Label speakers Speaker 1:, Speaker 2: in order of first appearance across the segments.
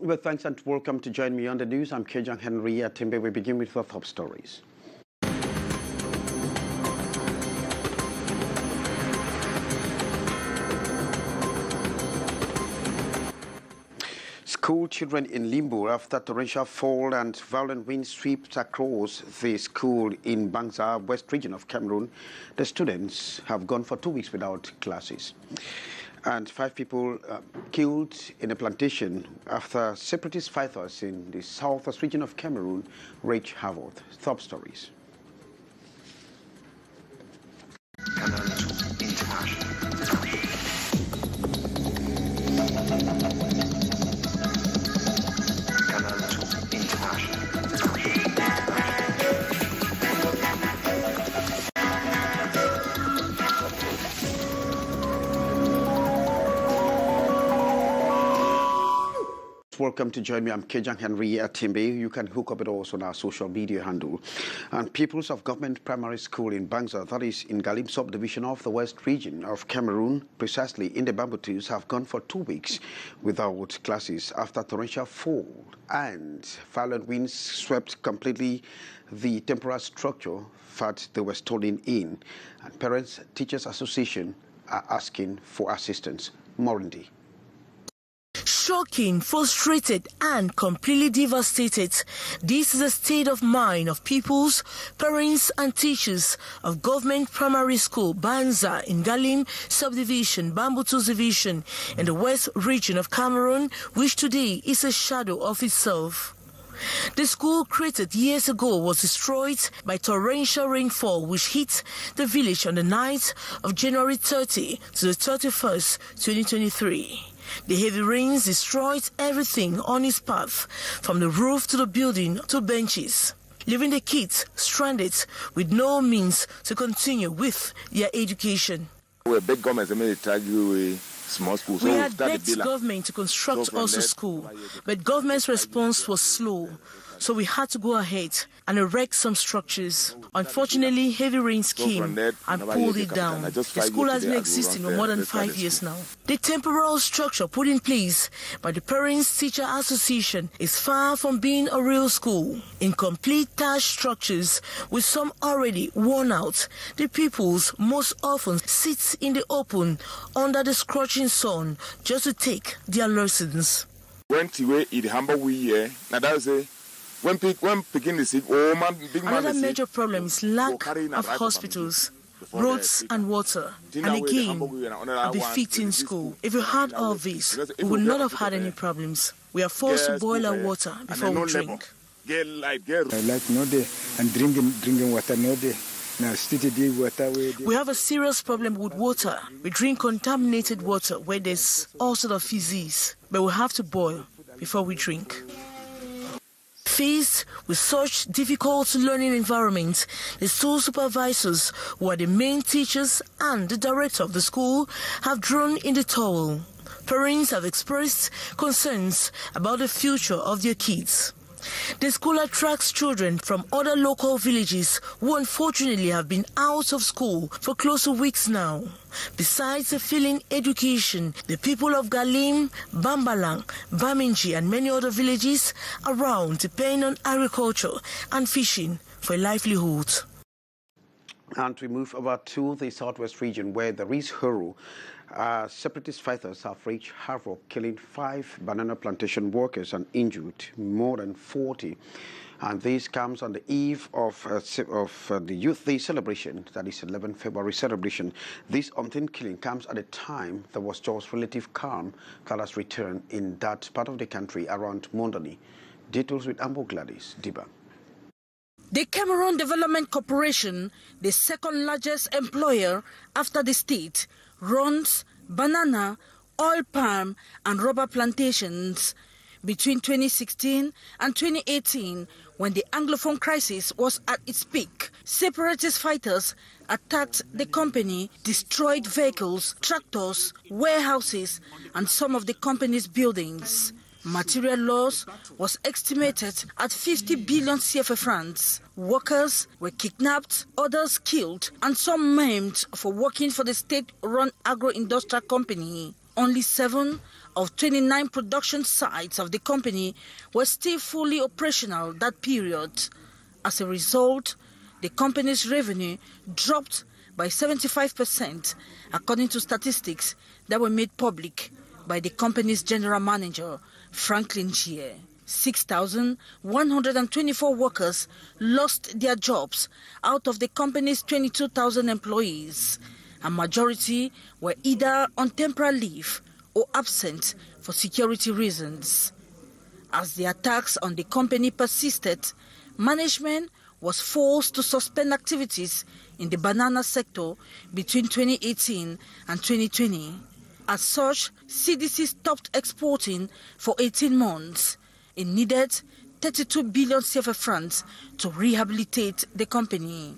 Speaker 1: Well, thanks and welcome to join me on the news. I'm Kejang Henry at Timbe. We begin with the top stories. School children in limbo after torrential fall and violent wind sweeps across the school in Bangsa, West region of Cameroon. The students have gone for 2 weeks without classes. And 5 people killed in a plantation after separatist fighters in the southwest region of Cameroon wreaked havoc. Top stories.
Speaker 2: Canal
Speaker 1: Welcome to join me. I'm Kejang Henry at Timbe. You can hook up with us on our social media handle. And pupils of government primary school in Bangsa, that is in Galim subdivision of the west region of Cameroon, precisely in the Bambutus, have gone for 2 weeks without classes after torrential fall and violent winds swept completely the temporary structure that they were studying in. And Parents Teachers Association are asking for assistance. Morindi.
Speaker 3: Shocking, frustrated and completely devastated. This is the state of mind of pupils, parents and teachers of government primary school Banza in Galim subdivision, Bambutus division in the west region of Cameroon, which today is a shadow of itself. The school created years ago was destroyed by torrential rainfall which hit the village on the night of January 30 to the 31st, 2023. The heavy rains destroyed everything on its path, from the roof to the building to benches, leaving the kids stranded with no means to continue with their education.
Speaker 4: We had begged
Speaker 3: government to construct also school, but government's response was slow. So we had to go ahead and erect some structures. Unfortunately, heavy rains came and pulled it down. The school has been existing for more than 5 years now. The temporary structure put in place by the Parents Teacher Association is far from being a real school. Incomplete thatched structures with some already worn out. The pupils most often sit in the open under the scorching sun just to take their lessons. Another major problem is lack of hospitals, roads and water, and again, a befitting school. If we had all this, we would not have had any problems. We are forced to boil our water before we drink.
Speaker 5: Drinking water no day.
Speaker 3: We have a serious problem with water. We drink contaminated water where there's all sorts of disease, but we have to boil before we drink. Faced with such difficult learning environments, the school supervisors, who are the main teachers and the director of the school, have drawn in the towel. Parents have expressed concerns about the future of their kids. The school attracts children from other local villages who unfortunately have been out of school for close to weeks now. Besides the failing education, the people of Galim, Bambalang, Baminji and many other villages around depend on agriculture and fishing for a livelihood.
Speaker 1: And we move over to the southwest region where there is Huru. Separatist fighters have wreaked havoc, killing 5 banana plantation workers and injured more than 40. And this comes on the eve of the Youth Day celebration, that is 11 February celebration. This untamed killing comes at a time there was just relative calm that has returned in that part of the country around Mondani. Details with Ambo Gladys Diba.
Speaker 6: The Cameroon Development Corporation, the second largest employer after the state, runs banana, oil palm and rubber plantations. Between 2016 and 2018, when the Anglophone crisis was at its peak, separatist fighters attacked the company, destroyed vehicles, tractors, warehouses and some of the company's buildings. Material loss was estimated at 50 billion CFA francs. Workers were kidnapped, others killed, and some maimed for working for the state-run agro-industrial company. Only 7 of 29 production sites of the company were still fully operational that period. As a result, the company's revenue dropped by 75%, according to statistics that were made public by the company's general manager, Franklin Gier. 6,124 workers lost their jobs out of the company's 22,000 employees. A majority were either on temporary leave or absent for security reasons. As the attacks on the company persisted, management was forced to suspend activities in the banana sector between 2018 and 2020. As such, CDC stopped exporting for 18 months. It needed 32 billion CFA francs to rehabilitate the company.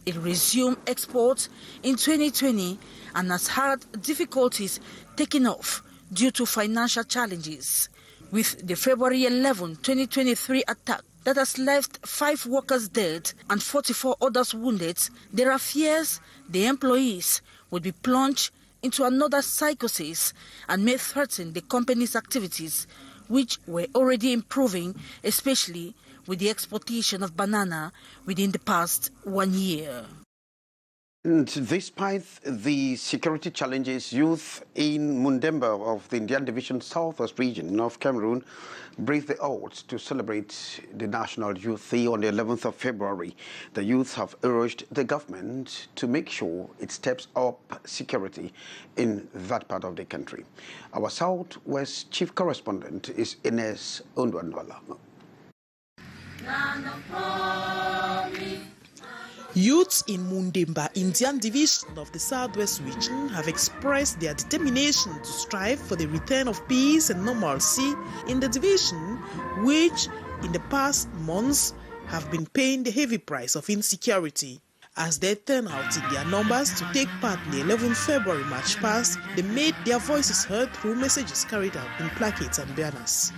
Speaker 6: It resumed exports in 2020 and has had difficulties taking off due to financial challenges. With the February 11, 2023 attack that has left 5 workers dead and 44 others wounded, there are fears the employees would be plunged into another psychosis and may threaten the company's activities, which were already improving, especially with the exportation of banana within the past 1 year.
Speaker 1: And despite the security challenges, youth in Mundemba of the Indian Division Southwest region of Cameroon braved the odds to celebrate the National Youth Day on the 11th of February. The youth have urged the government to make sure it steps up security in that part of the country. Our Southwest Chief Correspondent is Ines Ondwanwala.
Speaker 4: Youths in Mundemba, Indian Division of the Southwest region, have expressed their determination to strive for the return of peace and normalcy in the division, which in the past months have been paying the heavy price of insecurity. As they turn out in their numbers to take part in the 11th February March past, they made their voices heard through messages carried out in placards and banners.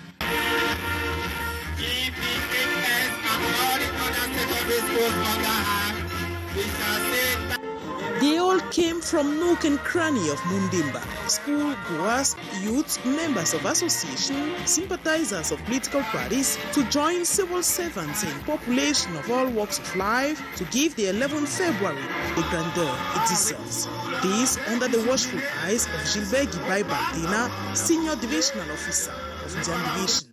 Speaker 4: They all came from nook and cranny of Mundemba, school goers, youths, members of association, sympathizers of political parties, to join civil servants and population of all walks of life to give the 11th February the grandeur it deserves. This under the watchful eyes of Gilbert Gibai Baldina, Senior Divisional Officer of Indian Division.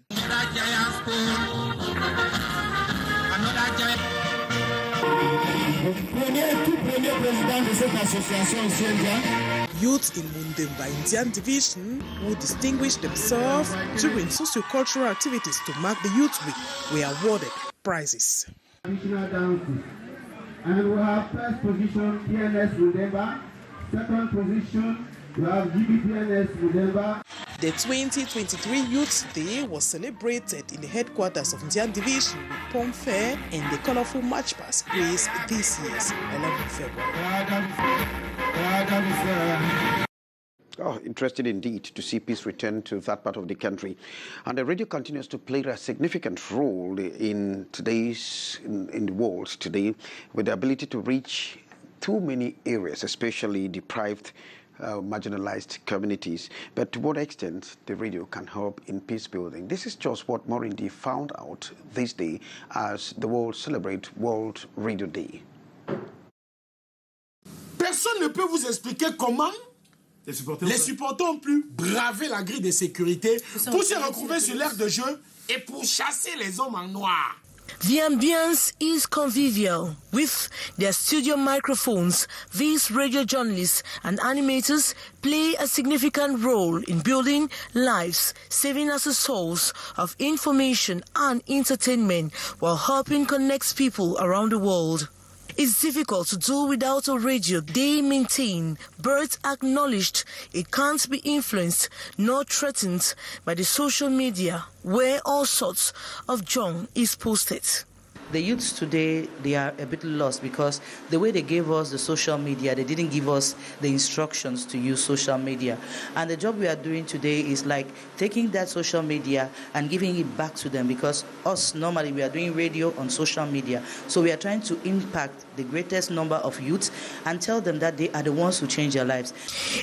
Speaker 4: Youths in Mundemba Indian Division who distinguished themselves during socio-cultural activities to mark the Youth Week were awarded prizes.
Speaker 7: And we have first position PNS Mundemba, second position we have GBPNS Mundemba.
Speaker 4: The 2023 Youth Day was celebrated in the headquarters of Indian Division with Pom Fair and the colorful march past graced this year's 11th February.
Speaker 1: Oh, interesting indeed to see peace return to that part of the country. And the radio continues to play a significant role in the world today, with the ability to reach too many areas, especially deprived, marginalized communities. But to what extent the radio can help in peace building? This is just what Morindi found out this day as the world celebrates World Radio Day.
Speaker 8: Personne ne peut vous expliquer comment les supporters ont pu braver la grille de sécurité pour se retrouver sur l'aire de jeu et pour chasser les hommes en noir.
Speaker 3: The ambience is convivial. With their studio microphones, these radio journalists and animators play a significant role in building lives, serving as a source of information and entertainment while helping connect people around the world. It's difficult to do without a radio, they maintain, but acknowledged it can't be influenced nor threatened by the social media where all sorts of junk is posted.
Speaker 9: The youths today, they are a bit lost because the way they gave us the social media, they didn't give us the instructions to use social media. And the job we are doing today is like taking that social media and giving it back to them, because us, normally, we are doing radio on social media. So we are trying to impact the greatest number of youths and tell them that they are the ones who change their lives.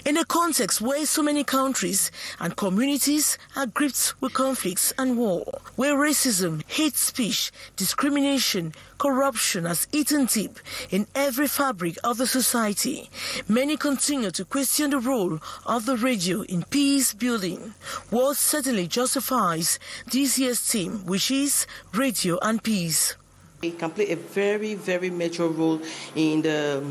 Speaker 3: In a context where so many countries and communities are gripped with conflicts and war, where racism, hate speech, discrimination, corruption has eaten deep in every fabric of the society, many continue to question the role of the radio in peace building. What certainly justifies this year's theme, which is Radio and Peace.
Speaker 10: It can play a very, very major role in the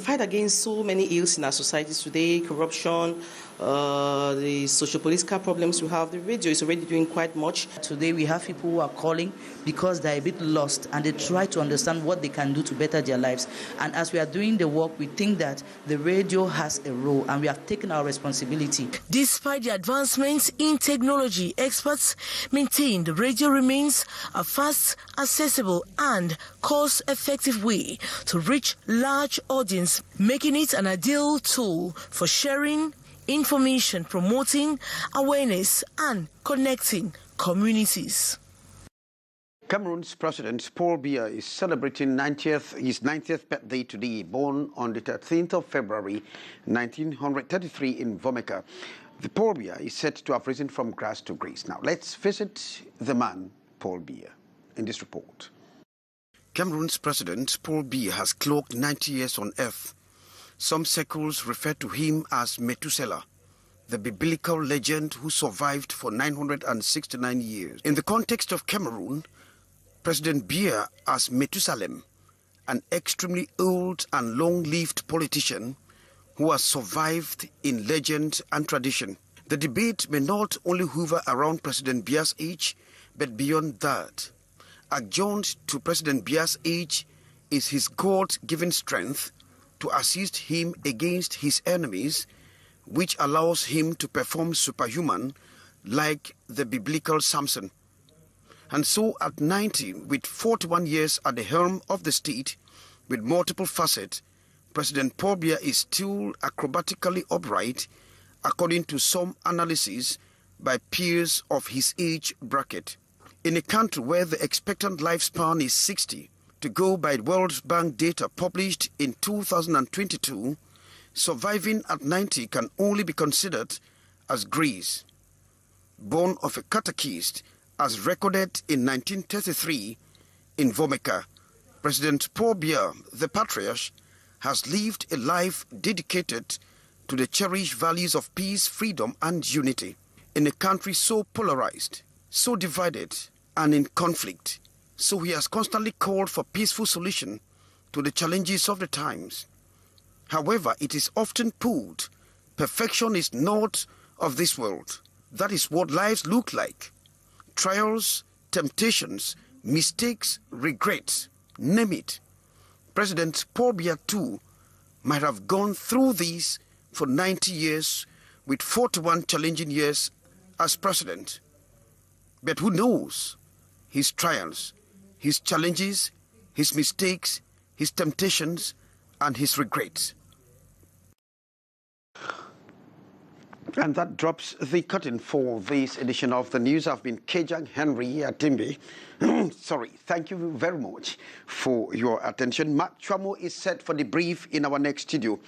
Speaker 10: fight against so many ills in our societies today, corruption, the socio-political problems we have. The radio is already doing quite much.
Speaker 9: Today we have people who are calling because they're a bit lost and they try to understand what they can do to better their lives. And as we are doing the work, we think that the radio has a role and we have taken our responsibility.
Speaker 3: Despite the advancements in technology, experts maintain the radio remains a fast, accessible and cost-effective way to reach large audience, making it an ideal tool for sharing information, promoting awareness and connecting communities.
Speaker 1: Cameroon's President Paul Biya is celebrating his 90th birthday today, born on the 13th of February 1933 in Vomeka. The Paul Biya is said to have risen from grass to grace. Now let's visit the man, Paul Biya, in this report. Cameroon's President Paul Biya has clocked 90 years on earth. Some circles refer to him as Methuselah, the biblical legend who survived for 969 years. In the context of Cameroon, President Biya as Methusalem, an extremely old and long-lived politician who has survived in legend and tradition. The debate may not only hover around President Biya's age, but beyond that. Adjoined to President Biya's age is his God-given strength to assist him against his enemies, which allows him to perform superhuman like the biblical Samson. And so at 90, with 41 years at the helm of the state, with multiple facets, President Paul Biya is still acrobatically upright, according to some analysis by peers of his age bracket. In a country where the expectant lifespan is 60, to go by World Bank data published in 2022, surviving at 90 can only be considered as grace. Born of a catechist, as recorded in 1933 in Vomeka, President Paul Biya, the patriarch, has lived a life dedicated to the cherished values of peace, freedom and unity. In a country so polarized, so divided and in conflict, so he has constantly called for peaceful solution to the challenges of the times. However, it is often put, perfection is not of this world. That is what lives look like. Trials, temptations, mistakes, regrets, name it. President Paul Biya too might have gone through these for 90 years with 41 challenging years as president. But who knows his trials, his challenges, his mistakes, his temptations, and his regrets. And that drops the curtain for this edition of the news. I've been Kejang Henry Atimbe. Sorry, thank you very much for your attention. Mark Chwamo is set for the brief in our next studio.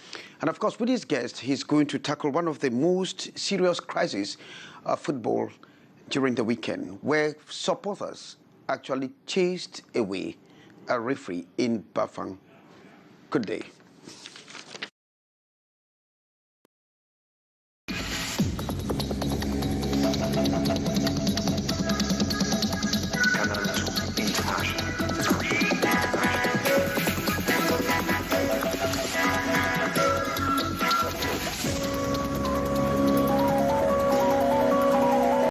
Speaker 1: And of course, with his guest, he's going to tackle one of the most serious crises of football during the weekend, where supporters actually chased away a referee in Bafang. Good day.